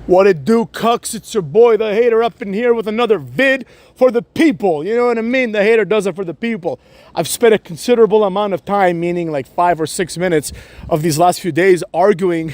What it do, cucks? It's your boy, the hater, up in here with another vid for the people. You know what I mean? The hater does it for the people. I've spent a considerable amount of time, meaning like 5 or 6 minutes of these last few days, arguing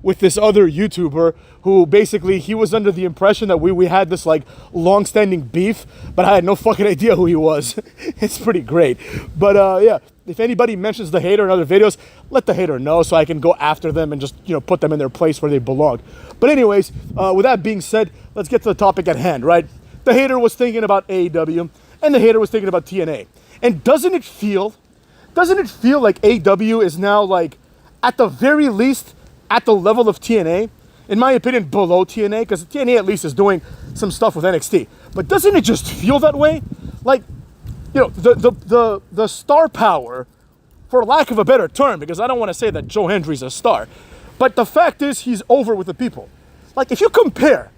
with this other YouTuber who basically, he was under the impression that we had this like long-standing beef, but I had no fucking idea who he was. It's pretty great. But yeah, if anybody mentions the hater in other videos, let the hater know so I can go after them and just, put them in their place where they belong. But anyways, with that being said, let's get to the topic at hand, right? The hater was thinking about AEW, and the hater was thinking about TNA. And doesn't it feel like AEW is now like, at the very least, at the level of TNA? In my opinion, below TNA, because TNA at least is doing some stuff with NXT. But doesn't it just feel that way? Like, the star power, for lack of a better term, because I don't want to say that Joe Hendry's a star, but the fact is he's over with the people. Like, if you compare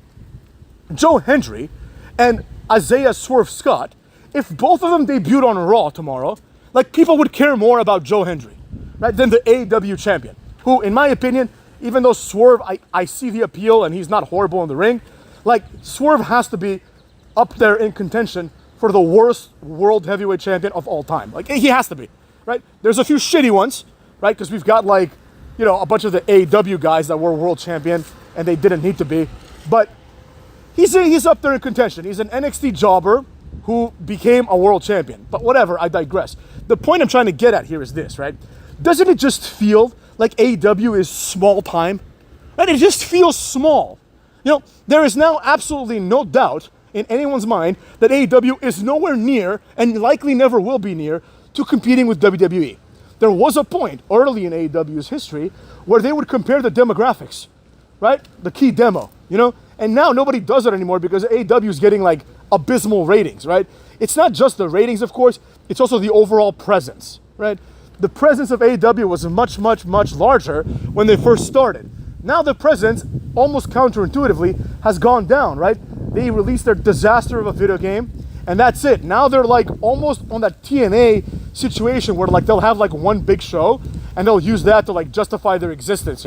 Joe Hendry and Isaiah Swerve Scott, if both of them debuted on Raw tomorrow, like, people would care more about Joe Hendry, right, than the AEW champion, who, in my opinion, even though Swerve, I see the appeal and he's not horrible in the ring, like, Swerve has to be up there in contention for the worst world heavyweight champion of all time. Like, he has to be, right? There's a few shitty ones, right? Because we've got, like, a bunch of the AEW guys that were world champion and they didn't need to be. But he's up there in contention. He's an NXT jobber who became a world champion. But whatever, I digress. The point I'm trying to get at here is this, right? Doesn't it just feel like AEW is small time? Right? It just feels small. There is now absolutely no doubt in anyone's mind that AEW is nowhere near, and likely never will be near, to competing with WWE. There was a point early in AEW's history where they would compare the demographics, right? The key demo, And now nobody does it anymore because AEW is getting like abysmal ratings, right? It's not just the ratings, of course, it's also the overall presence, right? The presence of AEW was much, much, much larger when they first started. Now the presence, almost counterintuitively, has gone down, right? They released their disaster of a video game, and that's it. Now they're like almost on that TNA situation where like they'll have like one big show, and they'll use that to like justify their existence,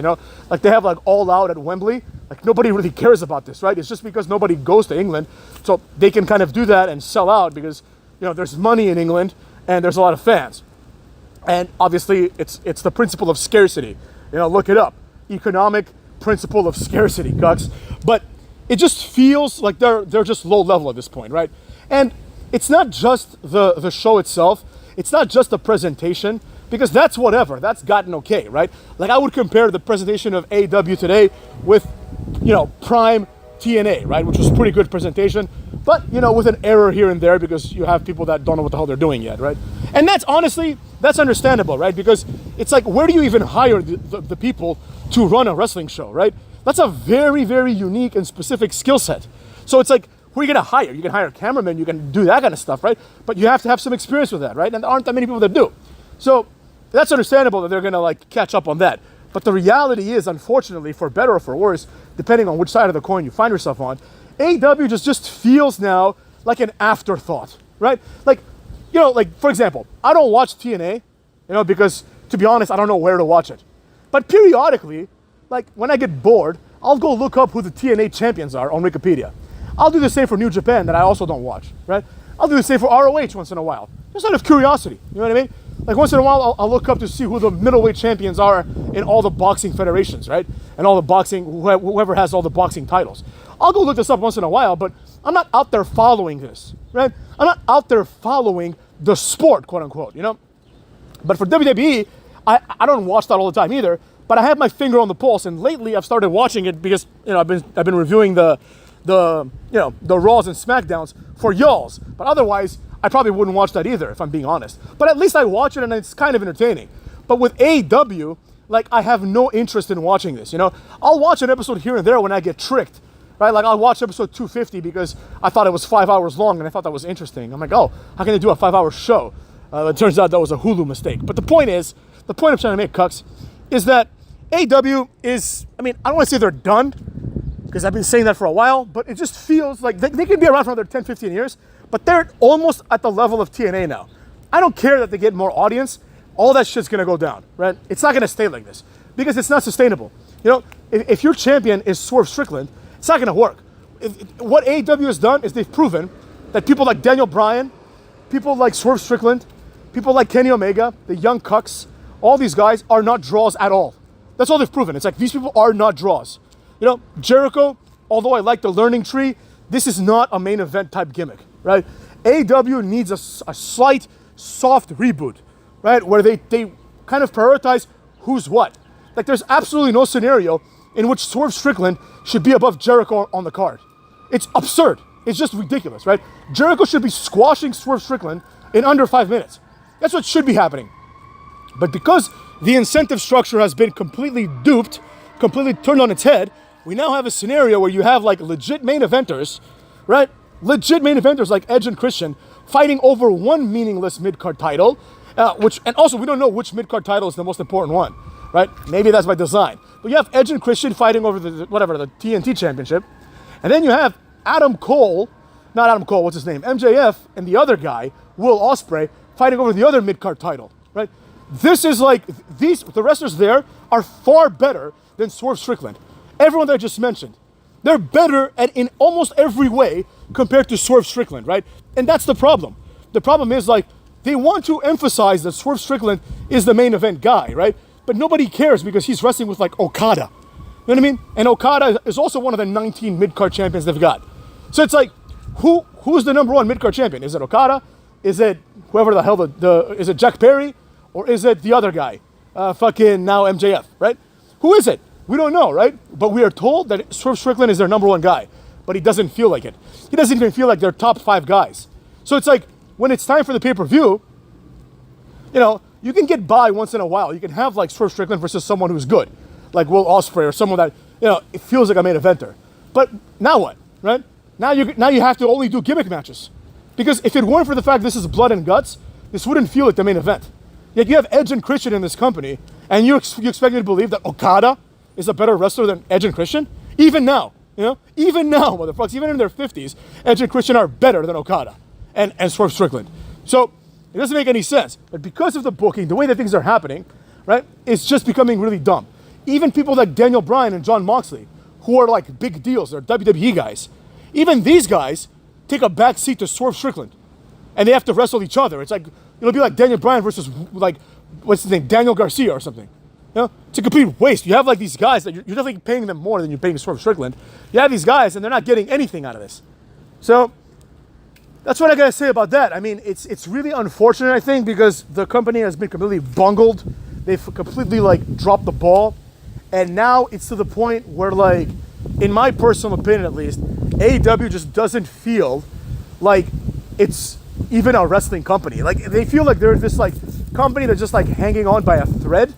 Like they have like All Out at Wembley. Like nobody really cares about this, right? It's just because nobody goes to England, so they can kind of do that and sell out because, there's money in England and there's a lot of fans. And obviously it's the principle of scarcity. Look it up. Economic principle of scarcity, cucks. But it just feels like they're just low level at this point, right? And it's not just the show itself. It's not just the presentation, because that's whatever. That's gotten okay, right? Like I would compare the presentation of AEW today with, prime TNA, right? Which was a pretty good presentation, but, with an error here and there because you have people that don't know what the hell they're doing yet, right? And that's understandable, right? Because it's like, where do you even hire the people to run a wrestling show, right? That's a very, very unique and specific skill set. So it's like, who are you going to hire? You can hire a cameraman, you can do that kind of stuff, right? But you have to have some experience with that, right? And there aren't that many people that do. So that's understandable that they're going to like catch up on that. But the reality is, unfortunately, for better or for worse, depending on which side of the coin you find yourself on, AEW just feels now like an afterthought, right? Like, for example, I don't watch TNA, because to be honest, I don't know where to watch it. But periodically, like when I get bored, I'll go look up who the TNA champions are on Wikipedia. I'll do the same for New Japan that I also don't watch, right? I'll do the same for ROH once in a while, just out of curiosity, you know what I mean? Like once in a while, I'll look up to see who the middleweight champions are in all the boxing federations, right? And all the boxing, whoever has all the boxing titles. I'll go look this up once in a while, but I'm not out there following this, right? I'm not out there following the sport, quote unquote, But for WWE, I don't watch that all the time either, but I have my finger on the pulse, and lately I've started watching it because, I've been reviewing the Raws and SmackDowns for y'alls, but otherwise, I probably wouldn't watch that either, if I'm being honest. But at least I watch it, and it's kind of entertaining. But with AEW, like, I have no interest in watching this, I'll watch an episode here and there when I get tricked, right? Like, I'll watch episode 250 because I thought it was 5 hours long, and I thought that was interesting. I'm like, oh, how can they do a 5-hour show? It turns out that was a Hulu mistake. But the point I'm trying to make, cucks, is that AEW is, I don't want to say they're done, because I've been saying that for a while, but it just feels like they can be around for another 10, 15 years, but they're almost at the level of TNA now. I don't care that they get more audience. All that shit's going to go down, right? It's not going to stay like this because it's not sustainable. If your champion is Swerve Strickland It's not going to work. What AEW has done is they've proven that people like Daniel Bryan, people like Swerve Strickland, people like Kenny Omega, the Young Cucks, all these guys are not draws at all. That's all they've proven. It's like these people are not draws. You know, Jericho, although I like the learning tree, this is not a main event type gimmick, right? AEW needs a slight, soft reboot, right? Where they kind of prioritize who's what. Like there's absolutely no scenario in which Swerve Strickland should be above Jericho on the card. It's absurd. It's just ridiculous, right? Jericho should be squashing Swerve Strickland in under 5 minutes. That's what should be happening. But because the incentive structure has been completely duped, completely turned on its head, we now have a scenario where you have like legit main eventers, right? Legit main eventers like Edge and Christian fighting over one meaningless mid-card title, and also we don't know which mid-card title is the most important one, right? Maybe that's by design. But you have Edge and Christian fighting over the TNT championship. And then you have what's his name? MJF and the other guy, Will Ospreay, fighting over the other mid-card title, right? This is like, the wrestlers there are far better than Swerve Strickland. Everyone that I just mentioned. They're better in almost every way compared to Swerve Strickland, right? And that's the problem. The problem is like, they want to emphasize that Swerve Strickland is the main event guy, right? But nobody cares because he's wrestling with like Okada. You know what I mean? And Okada is also one of the 19 mid-card champions they've got. So it's like, who's the number one mid-card champion? Is it Okada? Is it whoever the hell is it Jack Perry? Or is it the other guy? Fucking now MJF, right? Who is it? We don't know, right? But we are told that Swerve Strickland is their number one guy. But he doesn't feel like it. He doesn't even feel like they're top 5 guys. So it's like, when it's time for the pay-per-view, you know, you can get by once in a while. You can have like Swerve Strickland versus someone who's good. Like Will Ospreay or someone that, you know, it feels like a main eventer. But now what, right? Now you have to only do gimmick matches. Because if it weren't for the fact this is blood and guts, this wouldn't feel like the main event. Yet you have Edge and Christian in this company, and you expect me to believe that Okada is a better wrestler than Edge and Christian? Even now, you know? Even now, motherfuckers, even in their 50s, Edge and Christian are better than Okada and Swerve Strickland. So, it doesn't make any sense. But because of the booking, the way that things are happening, right, it's just becoming really dumb. Even people like Daniel Bryan and Jon Moxley, who are like big deals, they're WWE guys, even these guys take a back seat to Swerve Strickland. And they have to wrestle each other. It's like, it'll be like Daniel Bryan versus like, what's his name, Daniel Garcia or something. You know, it's a complete waste. You have like these guys that you're definitely paying them more than you're paying Swerve Strickland. You have these guys and they're not getting anything out of this. So that's what I gotta say about that. I mean, it's really unfortunate, I think, because the company has been completely bungled. They've completely like dropped the ball. And now it's to the point where, like, in my personal opinion at least, AEW just doesn't feel like it's even a wrestling company. Like, they feel like they're this like company that's just like hanging on by a thread,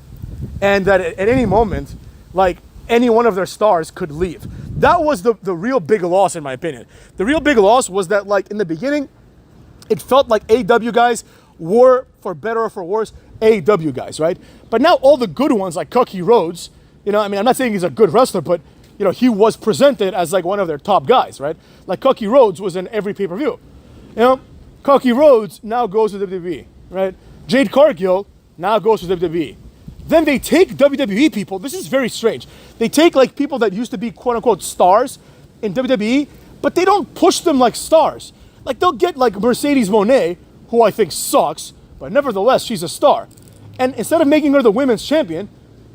and that at any moment, like, any one of their stars could leave. That was the real big loss, in my opinion. The real big loss was that, like, in the beginning, it felt like AEW guys were, for better or for worse, AEW guys, right? But now all the good ones, like Cookie Rhodes, you know, I mean, I'm not saying he's a good wrestler, but, you know, he was presented as like one of their top guys, right? Like Cookie Rhodes was in every pay-per-view. You know, Cookie Rhodes now goes to WWE, right? Jade Cargill now goes to WWE. Then they take WWE people. This is very strange. They take like people that used to be quote unquote stars in WWE, but they don't push them like stars. Like they'll get like Mercedes Moné, who I think sucks, but nevertheless, she's a star. And instead of making her the women's champion,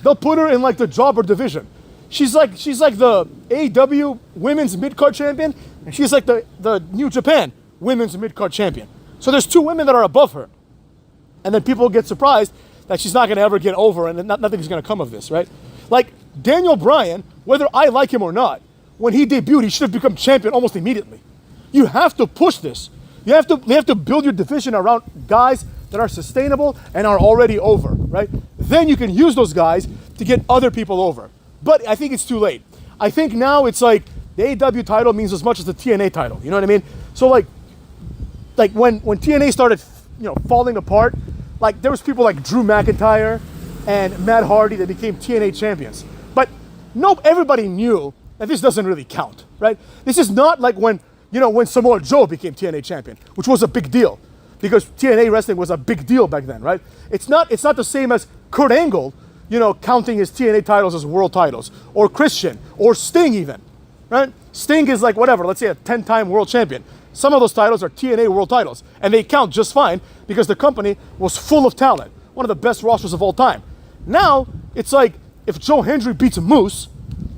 they'll put her in like the jobber division. She's like the AEW women's mid-card champion, and she's like the New Japan women's mid-card champion. So there's 2 women that are above her. And then people get surprised that she's not going to ever get over and nothing's going to come of this, right? Like Daniel Bryan, whether I like him or not, when he debuted, he should have become champion almost immediately. You have to push this. You have to build your division around guys that are sustainable and are already over, right? Then you can use those guys to get other people over. But I think it's too late. I think now it's like the AEW title means as much as the TNA title. You know what I mean? So like when TNA started, you know, falling apart, like there was people like Drew McIntyre and Matt Hardy that became TNA champions. But everybody knew that this doesn't really count, right? This is not like when Samoa Joe became TNA champion, which was a big deal because TNA wrestling was a big deal back then, right? It's not the same as Kurt Angle, you know, counting his TNA titles as world titles, or Christian, or Sting even, right? Sting is like whatever, let's say a 10-time world champion. Some of those titles are TNA world titles, and they count just fine because the company was full of talent. One of the best rosters of all time. Now, it's like, if Joe Hendry beats Moose,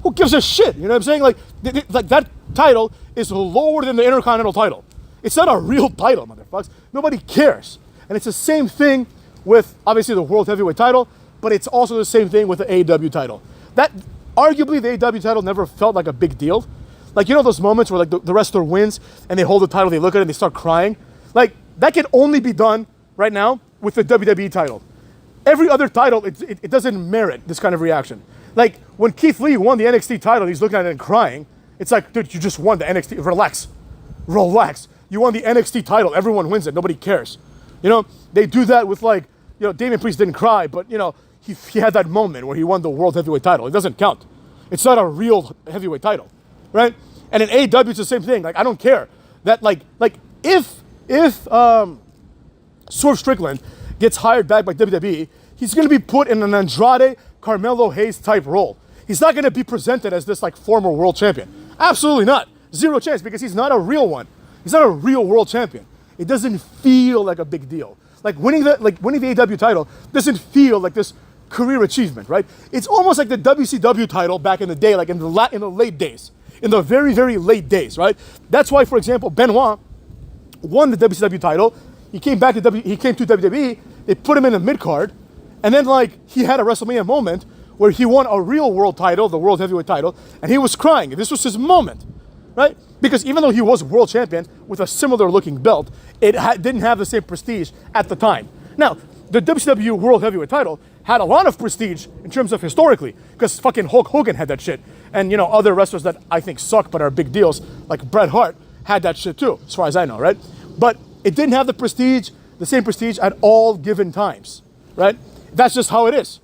who gives a shit? You know what I'm saying? Like that title is lower than the Intercontinental title. It's not a real title, motherfuckers. Nobody cares. And it's the same thing with, obviously, the World Heavyweight title, but it's also the same thing with the AEW title. That, arguably, the AEW title never felt like a big deal. Like, you know those moments where like the wrestler wins and they hold the title, they look at it and they start crying? Like, that can only be done right now with the WWE title. Every other title, it doesn't merit this kind of reaction. Like, when Keith Lee won the NXT title, he's looking at it and crying. It's like, dude, you just won the NXT. Relax. You won the NXT title. Everyone wins it. Nobody cares. You know, they do that with like, you know, Damian Priest didn't cry, but, you know, he had that moment where he won the World Heavyweight title. It doesn't count. It's not a real heavyweight title, right? And in AEW, it's the same thing. Like, I don't care that if Swerve Strickland gets hired back by WWE, he's going to be put in an Andrade, Carmelo Hayes type role. He's not going to be presented as this like former world champion. Absolutely not. Zero chance, because he's not a real one. He's not a real world champion. It doesn't feel like a big deal. Like winning the AEW title doesn't feel like this career achievement, right? It's almost like the WCW title back in the day, like in the late days, in the very, very late days, right? That's why, for example, Benoit won the WCW title. He came to WWE. They put him in the mid card, and then like he had a WrestleMania moment where he won a real world title, the World Heavyweight title, and he was crying. This was his moment, right? Because even though he was world champion with a similar looking belt, it didn't have the same prestige at the time. Now, the WCW World Heavyweight title had a lot of prestige in terms of historically, because fucking Hulk Hogan had that shit. And, you know, other wrestlers that I think suck but are big deals, like Bret Hart, had that shit too, as far as I know, right? But it didn't have the same prestige at all given times, right? That's just how it is.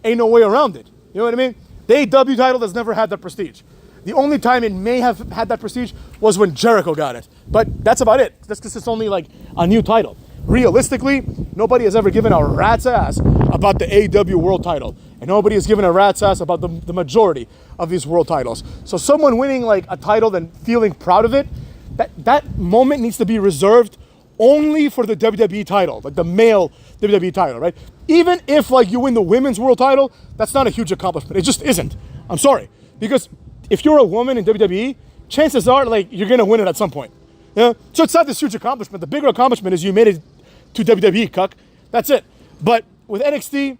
Ain't no way around it. You know what I mean? The AEW title has never had that prestige. The only time it may have had that prestige was when Jericho got it. But that's about it. That's because it's only like a new title. Realistically, nobody has ever given a rat's ass about the AEW world title. And nobody has given a rat's ass about the majority of these world titles. So someone winning like a title and feeling proud of it, that moment needs to be reserved only for the WWE title, like the male WWE title, right? Even if like you win the women's world title, that's not a huge accomplishment. It just isn't. I'm sorry. Because if you're a woman in WWE, chances are like you're gonna win it at some point. Yeah? So it's not this huge accomplishment. The bigger accomplishment is you made it to WWE, cuck. That's it. But with NXT,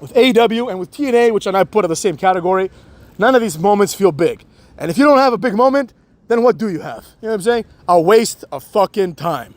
with AEW, and with TNA, which I put in the same category, none of these moments feel big. And if you don't have a big moment, then what do you have? You know what I'm saying? A waste of fucking time.